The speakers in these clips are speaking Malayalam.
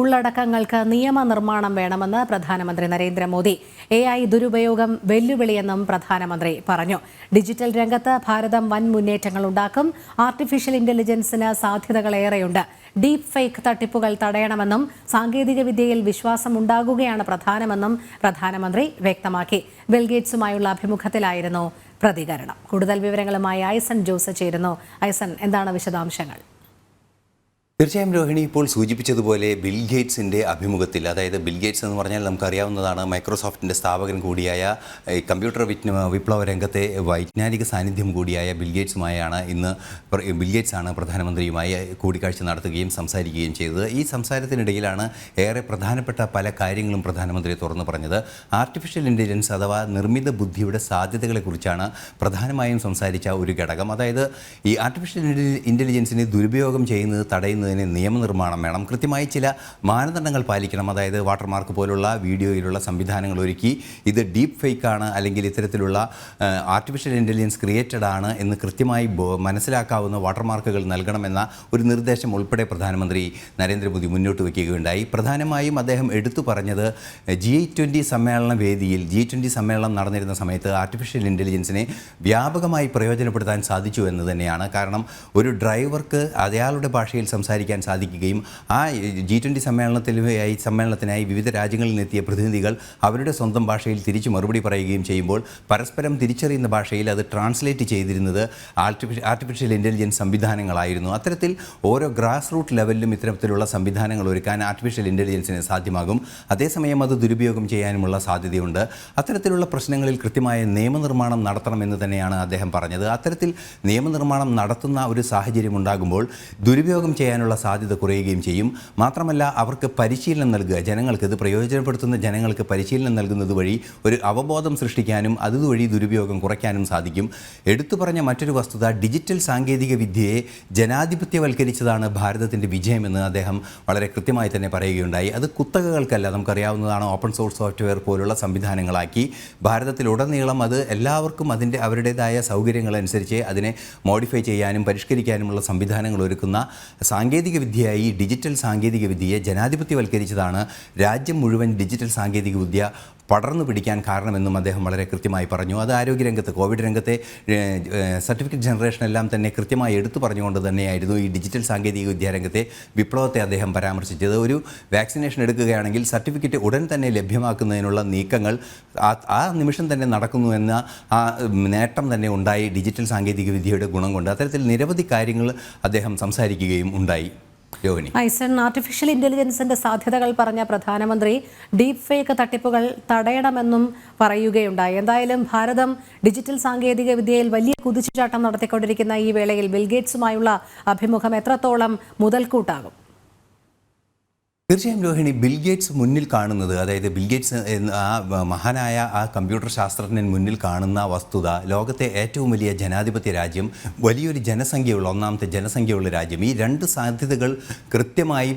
ഉള്ളടക്കങ്ങൾക്ക് നിയമനിർമ്മാണം വേണമെന്ന് പ്രധാനമന്ത്രി നരേന്ദ്രമോദി. AI ദുരുപയോഗം വെല്ലുവിളിയെന്നും പ്രധാനമന്ത്രി പറഞ്ഞു. ഡിജിറ്റൽ രംഗത്ത് ഭാരതം വൻ മുന്നേറ്റങ്ങൾ ഉണ്ടാക്കും. ആർട്ടിഫിഷ്യൽ ഇന്റലിജൻസിന് സാധ്യതകളേറെയുണ്ട്. ഡീപ് ഫേക്ക് തട്ടിപ്പുകൾ തടയണമെന്നും സാങ്കേതികവിദ്യയിൽ വിശ്വാസമുണ്ടാകുകയാണ് പ്രധാനമെന്നും പ്രധാനമന്ത്രി വ്യക്തമാക്കി. ബിൽഗേറ്റ്സുമായുള്ള അഭിമുഖത്തിലായിരുന്നു പ്രതികരണം. കൂടുതൽ വിവരങ്ങളുമായി ഐസൺ ജോസ് ചേരുന്നു. ഐസൺ, എന്താണ് വിശദാംശങ്ങൾ? തീർച്ചയായും രോഹിണി ഇപ്പോൾ സൂചിപ്പിച്ചതുപോലെ ബിൽഗേറ്റ്സിൻ്റെ അഭിമുഖത്തിൽ, അതായത് ബിൽഗേറ്റ്സ് എന്ന് പറഞ്ഞാൽ നമുക്കറിയാവുന്നതാണ്, മൈക്രോസോഫ്റ്റിൻ്റെ സ്ഥാപകൻ കൂടിയായ കമ്പ്യൂട്ടർ വിപ്ലവ രംഗത്തെ വൈജ്ഞാനിക സാന്നിധ്യം കൂടിയായ ബിൽഗേറ്റ്സുമായാണ് ഇന്ന് ബിൽഗേറ്റ്സാണ് പ്രധാനമന്ത്രിയുമായി കൂടിക്കാഴ്ച നടത്തുകയും സംസാരിക്കുകയും ചെയ്തത്. ഈ സംസാരത്തിനിടയിലാണ് ഏറെ പ്രധാനപ്പെട്ട പല കാര്യങ്ങളും പ്രധാനമന്ത്രി തുറന്നു പറഞ്ഞത്. ആർട്ടിഫിഷ്യൽ ഇൻ്റലിജൻസ് അഥവാ നിർമ്മിത ബുദ്ധിയുടെ സാധ്യതകളെക്കുറിച്ചാണ് പ്രധാനമായും സംസാരിച്ച ഒരു ഘടകം. അതായത് ഈ ആർട്ടിഫിഷ്യൽ ഇൻ്റലിജൻസിനെ ദുരുപയോഗം ചെയ്യുന്നത് തടയുന്നതിന് നിയമനിർമ്മാണം വേണം. കൃത്യമായി ചില മാനദണ്ഡങ്ങൾ പാലിക്കണം. അതായത് വാട്ടർമാർക്ക് പോലുള്ള വീഡിയോയിലുള്ള സംവിധാനങ്ങൾ ഒരുക്കി ഇത് ഡീപ്പ് ഫേക്ക് ആണ് അല്ലെങ്കിൽ ഇത്തരത്തിലുള്ള ആർട്ടിഫിഷ്യൽ ഇൻ്റലിജൻസ് ക്രിയേറ്റഡ് ആണ് എന്ന് കൃത്യമായി മനസ്സിലാക്കാവുന്ന വാട്ടർമാർക്കുകൾ നൽകണമെന്ന ഒരു നിർദ്ദേശം ഉൾപ്പെടെ പ്രധാനമന്ത്രി നരേന്ദ്രമോദി മുന്നോട്ട് വയ്ക്കുകയുണ്ടായി. പ്രധാനമായും അദ്ദേഹം എടുത്തു പറഞ്ഞത് G20 സമ്മേളന വേദിയിൽ G20 സമ്മേളനം നടന്നിരുന്ന സമയത്ത് ആർട്ടിഫിഷ്യൽ ഇൻ്റലിജൻസിനെ വ്യാപകമായി പ്രയോജനപ്പെടുത്താൻ സാധിച്ചു എന്ന് തന്നെയാണ്. കാരണം ഒരു ഡ്രൈവർക്ക് അയാളുടെ ഭാഷയിൽ സംസാരിക്കാൻ സാധിക്കുകയും ആ G20 സമ്മേളനത്തിനായി വിവിധ രാജ്യങ്ങളിൽ നിന്നെത്തിയ പ്രതിനിധികൾ അവരുടെ സ്വന്തം ഭാഷയിൽ തിരിച്ചു മറുപടി പറയുകയും ചെയ്യുമ്പോൾ പരസ്പരം തിരിച്ചറിയുന്ന ഭാഷയിൽ അത് ട്രാൻസ്ലേറ്റ് ചെയ്തിരുന്നത് ആർട്ടിഫിഷ്യൽ ഇൻ്റലിജൻസ് സംവിധാനങ്ങളായിരുന്നു. അത്തരത്തിൽ ഓരോ ഗ്രാസ് റൂട്ട് ലെവലിലും ഇത്തരത്തിലുള്ള സംവിധാനങ്ങൾ ഒരുക്കാൻ ആർട്ടിഫിഷ്യൽ ഇൻ്റലിജൻസിന് സാധ്യമാകും. അതേസമയം അത് ദുരുപയോഗം ചെയ്യാനുമുള്ള സാധ്യതയുണ്ട്. അത്തരത്തിലുള്ള പ്രശ്നങ്ങളിൽ കൃത്യമായ നിയമനിർമ്മാണം നടത്തണമെന്ന് തന്നെയാണ് അദ്ദേഹം പറഞ്ഞത്. അത്തരത്തിൽ നിയമനിർമ്മാണം നടത്തുന്ന ഒരു സാഹചര്യം ഉണ്ടാകുമ്പോൾ ദുരുപയോഗം ചെയ്യാനുള്ള സാധ്യത കുറയുകയും ചെയ്യും. മാത്രമല്ല, അവർക്ക് പരിശീലനം നൽകുക, ജനങ്ങൾക്ക് ഇത് പ്രയോജനപ്പെടുത്തുന്ന ജനങ്ങൾക്ക് പരിശീലനം നൽകുന്നത് വഴി ഒരു അവബോധം സൃഷ്ടിക്കാനും അതുവഴി ദുരുപയോഗം കുറയ്ക്കാനും സാധിക്കും. എടുത്തു പറഞ്ഞ മറ്റൊരു വസ്തുത, ഡിജിറ്റൽ സാങ്കേതിക വിദ്യയെ ജനാധിപത്യവൽക്കരിച്ചതാണ് ഭാരതത്തിൻ്റെ വിജയമെന്ന് അദ്ദേഹം വളരെ കൃത്യമായി തന്നെ പറയുകയുണ്ടായി. അത് കുത്തകകൾക്കല്ല, നമുക്കറിയാവുന്നതാണ്, ഓപ്പൺ സോഴ്സ് സോഫ്റ്റ്വെയർ പോലുള്ള സംവിധാനങ്ങളാക്കി ഭാരതത്തിലുടനീളം അത് എല്ലാവർക്കും അവരുടേതായ സൗകര്യങ്ങളനുസരിച്ച് അതിനെ മോഡിഫൈ ചെയ്യാനും പരിഷ്കരിക്കാനുമുള്ള സംവിധാനങ്ങൾ ഒരുക്കുന്ന സാങ്കേതിക വിദ്യയായി ഡിജിറ്റൽ സാങ്കേതിക വിദ്യയെ ജനാധിപത്യവൽക്കരിച്ചതാണ് രാജ്യം മുഴുവൻ ഡിജിറ്റൽ സാങ്കേതിക വിദ്യ പടർന്നു പിടിക്കാൻ കാരണമെന്നും അദ്ദേഹം വളരെ കൃത്യമായി പറഞ്ഞു. അത് ആരോഗ്യരംഗത്ത്, കോവിഡ് രംഗത്തെ സർട്ടിഫിക്കറ്റ് ജനറേഷൻ എല്ലാം തന്നെ കൃത്യമായി എടുത്തു പറഞ്ഞുകൊണ്ട് തന്നെയായിരുന്നു ഈ ഡിജിറ്റൽ സാങ്കേതിക വിദ്യാ രംഗത്തെ വിപ്ലവത്തെ അദ്ദേഹം പരാമർശിച്ചത്. ഒരു വാക്സിനേഷൻ എടുക്കുകയാണെങ്കിൽ സർട്ടിഫിക്കറ്റ് ഉടൻ തന്നെ ലഭ്യമാക്കുന്നതിനുള്ള നീക്കങ്ങൾ ആ നിമിഷം തന്നെ നടക്കുന്നു എന്ന ആ നേട്ടം തന്നെ ഉണ്ടായി ഡിജിറ്റൽ സാങ്കേതിക വിദ്യയുടെ ഗുണം കൊണ്ട്. അത്തരത്തിൽ നിരവധി കാര്യങ്ങൾ അദ്ദേഹം സംസാരിക്കുകയും ഉണ്ടായി. ഐസൺ, ആർട്ടിഫിഷ്യൽ ഇന്റലിജൻസിന്റെ സാധ്യതകൾ പറഞ്ഞ പ്രധാനമന്ത്രി ഡീപ് ഫേക്ക് തട്ടിപ്പുകൾ തടയണമെന്നും പറയുകയുണ്ടായി. എന്തായാലും ഭാരതം ഡിജിറ്റൽ സാങ്കേതിക വിദ്യയിൽ വലിയ കുതിച്ചുചാട്ടം നടത്തിക്കൊണ്ടിരിക്കുന്ന ഈ വേളയിൽ ബിൽഗേറ്റ്സുമായുള്ള അഭിമുഖം എത്രത്തോളം മുതൽക്കൂട്ടാകും? തീർച്ചയായും രോഹിണി, ബിൽഗേറ്റ്സ് മുന്നിൽ കാണുന്നത്, അതായത് ബിൽഗേറ്റ്സ് ആ മഹാനായ ആ കമ്പ്യൂട്ടർ ശാസ്ത്രജ്ഞൻ മുന്നിൽ കാണുന്ന വസ്തുത, ലോകത്തെ ഏറ്റവും വലിയ ജനാധിപത്യ രാജ്യം, വലിയൊരു ജനസംഖ്യയുള്ള, ഒന്നാമത്തെ ജനസംഖ്യയുള്ള രാജ്യം, ഈ രണ്ട് സാധ്യതകൾ കൃത്യമായി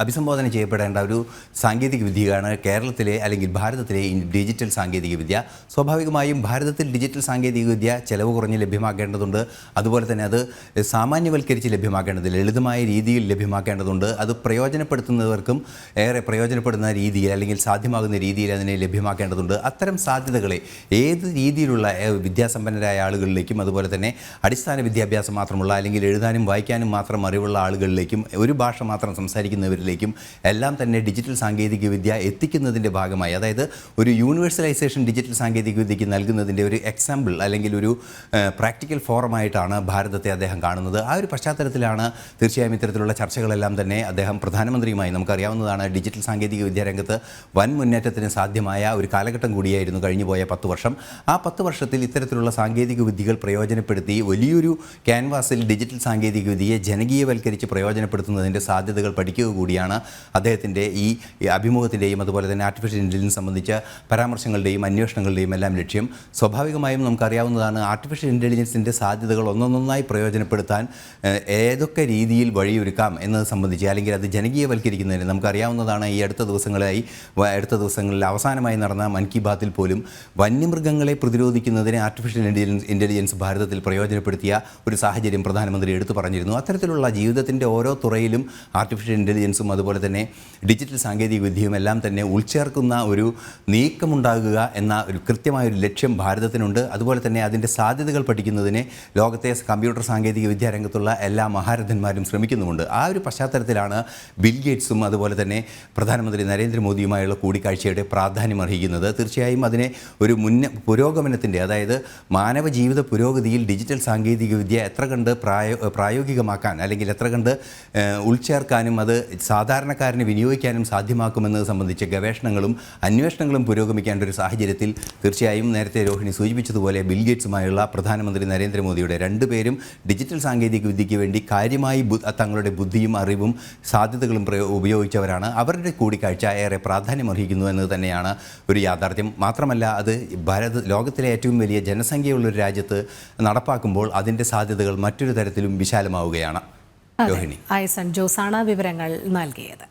അഭിസംബോധന ചെയ്യപ്പെടേണ്ട ഒരു സാങ്കേതിക വിദ്യയാണ് കേരളത്തിലെ അല്ലെങ്കിൽ ഭാരതത്തിലെ ഡിജിറ്റൽ സാങ്കേതിക വിദ്യ. സ്വാഭാവികമായും ഭാരതത്തിൽ ഡിജിറ്റൽ സാങ്കേതിക വിദ്യ ചെലവ് കുറഞ്ഞ് ലഭ്യമാക്കേണ്ടതുണ്ട്. അതുപോലെ തന്നെ അത് സാമാന്യവൽക്കരിച്ച് ലഭ്യമാക്കേണ്ടത്, ലളിതമായ രീതിയിൽ ലഭ്യമാക്കേണ്ടതുണ്ട്. അത് പ്രയോജനപ്പെടുത്തുന്നവർക്കും ഏറെ പ്രയോജനപ്പെടുന്ന രീതിയിൽ അല്ലെങ്കിൽ സാധ്യമാകുന്ന രീതിയിൽ അതിനെ ലഭ്യമാക്കേണ്ടതുണ്ട്. അത്തരം സാധ്യതകളെ ഏത് രീതിയിലുള്ള വിദ്യാസമ്പന്നരായ ആളുകളിലേക്കും അതുപോലെ തന്നെ അടിസ്ഥാന വിദ്യാഭ്യാസം മാത്രമുള്ള അല്ലെങ്കിൽ എഴുതാനും വായിക്കാനും മാത്രം അറിവുള്ള ആളുകളിലേക്കും ഒരു ഭാഷ മാത്രം സംസാരിക്കുന്നവരിലേക്കും എല്ലാം തന്നെ ഡിജിറ്റൽ സാങ്കേതിക വിദ്യ എത്തിക്കുന്നതിൻ്റെ ഭാഗമായി, അതായത് ഒരു യൂണിവേഴ്സലൈസേഷൻ ഡിജിറ്റൽ സാങ്കേതിക വിദ്യയ്ക്ക് നൽകുന്നതിൻ്റെ ഒരു എക്സാമ്പിൾ അല്ലെങ്കിൽ ഒരു പ്രാക്ടിക്കൽ ഫോറമായിട്ടാണ് ഭാരതത്തെ അദ്ദേഹം കാണുന്നത്. ആ ഒരു പശ്ചാത്തലത്തിലാണ് തീർച്ചയായും ഇത്തരത്തിലുള്ള ചർച്ചകളെല്ലാം തന്നെ അദ്ദേഹം പ്രധാനമന്ത്രിയുമായി, നമുക്കറിയാവുന്നതാണ് ഡിജിറ്റൽ സാങ്കേതിക വിദ്യാരംഗത്ത് വൻ മുന്നേറ്റത്തിന് സാധ്യമായ ഒരു കാലഘട്ടം കൂടിയായിരുന്നു കഴിഞ്ഞുപോയ 10 വർഷം. ആ 10 വർഷത്തിൽ ഇത്തരത്തിലുള്ള സാങ്കേതിക വിദ്യകൾ പ്രയോജനപ്പെടുത്തി വലിയൊരു ക്യാൻവാസിൽ ഡിജിറ്റൽ സാങ്കേതിക വിദ്യയെ ജനകീയവൽക്കരിച്ച് പ്രയോജനപ്പെടുത്തുന്നതിൻ്റെ സാധ്യതകൾ പഠിക്കുക കൂടിയാണ് അദ്ദേഹത്തിൻ്റെ ഈ അഭിമുഖത്തിൻ്റെയും അതുപോലെ തന്നെ ആർട്ടിഫിഷ്യൽ ഇൻ്റലിജൻസ് സംബന്ധിച്ച പരാമർശങ്ങളുടെയും അന്വേഷണങ്ങളുടെയും എല്ലാം ലക്ഷ്യം. സ്വാഭാവികമായും നമുക്കറിയാവുന്നതാണ്, ആർട്ടിഫിഷ്യൽ ഇൻ്റലിജൻസിൻ്റെ സാധ്യതകൾ ഒന്നൊന്നായി പ്രയോജനപ്പെടുത്താൻ ഏതൊക്കെ രീതിയിൽ വഴിയൊരുക്കാം എന്നത് സംബന്ധിച്ച് അല്ലെങ്കിൽ അത് ജനകീയവൽക്കരിച്ച് ആവിഷ്കരിക്കുന്നതിന് നമുക്കറിയാവുന്നതാണ്. ഈ അടുത്ത ദിവസങ്ങളിൽ അവസാനമായി നടന്ന മൻ കി ബാത്തിൽ പോലും വന്യമൃഗങ്ങളെ പ്രതിരോധിക്കുന്നതിന് ആർട്ടിഫിഷ്യൽ ഇൻ്റലിജൻസ് ഭാരതത്തിൽ പ്രയോജനപ്പെടുത്തിയ ഒരു സാഹചര്യം പ്രധാനമന്ത്രി എടുത്തു പറഞ്ഞിരുന്നു. അത്തരത്തിലുള്ള ജീവിതത്തിൻ്റെ ഓരോ തുറയിലും ആർട്ടിഫിഷ്യൽ ഇൻ്റലിജൻസും അതുപോലെ തന്നെ ഡിജിറ്റൽ സാങ്കേതിക വിദ്യയും എല്ലാം തന്നെ ഉൾച്ചേർക്കുന്ന ഒരു നീക്കമുണ്ടാകുക എന്ന ഒരു കൃത്യമായൊരു ലക്ഷ്യം ഭാരതത്തിനുണ്ട്. അതുപോലെ തന്നെ അതിൻ്റെ സാധ്യതകൾ പഠിക്കുന്നതിന് ലോകത്തെ കമ്പ്യൂട്ടർ സാങ്കേതിക വിദ്യാരംഗത്തുള്ള എല്ലാ മഹാരഥന്മാരും ശ്രമിക്കുന്നുമുണ്ട്. ആ ഒരു പശ്ചാത്തലത്തിലാണ് ബിൽ ഗേറ്റ്സും അതുപോലെ തന്നെ പ്രധാനമന്ത്രി നരേന്ദ്രമോദിയുമായുള്ള കൂടിക്കാഴ്ചയുടെ പ്രാധാന്യം അർഹിക്കുന്നത്. തീർച്ചയായും അതിനെ ഒരു പുരോഗമനത്തിൻ്റെ, അതായത് മാനവ ജീവിത പുരോഗതിയിൽ ഡിജിറ്റൽ സാങ്കേതിക വിദ്യ എത്ര കണ്ട് പ്രായോഗികമാക്കാൻ അല്ലെങ്കിൽ എത്ര കണ്ട് ഉൾച്ചേർക്കാനും അത് സാധാരണക്കാരന് വിനിയോഗിക്കാനും സാധ്യമാക്കുമെന്നത് സംബന്ധിച്ച് ഗവേഷണങ്ങളും അന്വേഷണങ്ങളും പുരോഗമിക്കേണ്ട ഒരു സാഹചര്യത്തിൽ തീർച്ചയായും നേരത്തെ രോഹിണി സൂചിപ്പിച്ചതുപോലെ ബിൽ ഗേറ്റ്സുമായുള്ള പ്രധാനമന്ത്രി നരേന്ദ്രമോദിയുടെ രണ്ടുപേരും ഡിജിറ്റൽ സാങ്കേതിക വിദ്യയ്ക്ക് വേണ്ടി കാര്യമായി തങ്ങളുടെ ബുദ്ധിയും അറിവും സാധ്യതകളും ഉപയോഗിച്ചവരാണ്. അവരുടെ കൂടിക്കാഴ്ച ഏറെ പ്രാധാന്യമർഹിക്കുന്നു എന്നത് തന്നെയാണ് ഒരു യാഥാർത്ഥ്യം. മാത്രമല്ല അത് ലോകത്തിലെ ഏറ്റവും വലിയ ജനസംഖ്യയുള്ളൊരു രാജ്യത്ത് നടപ്പാക്കുമ്പോൾ അതിൻ്റെ സാധ്യതകൾ മറ്റൊരു തരത്തിലും വിശാലമാവുകയാണ്. രോഹിണി, ഐസൺ ജോസാണ് വിവരങ്ങൾ നൽകിയത്.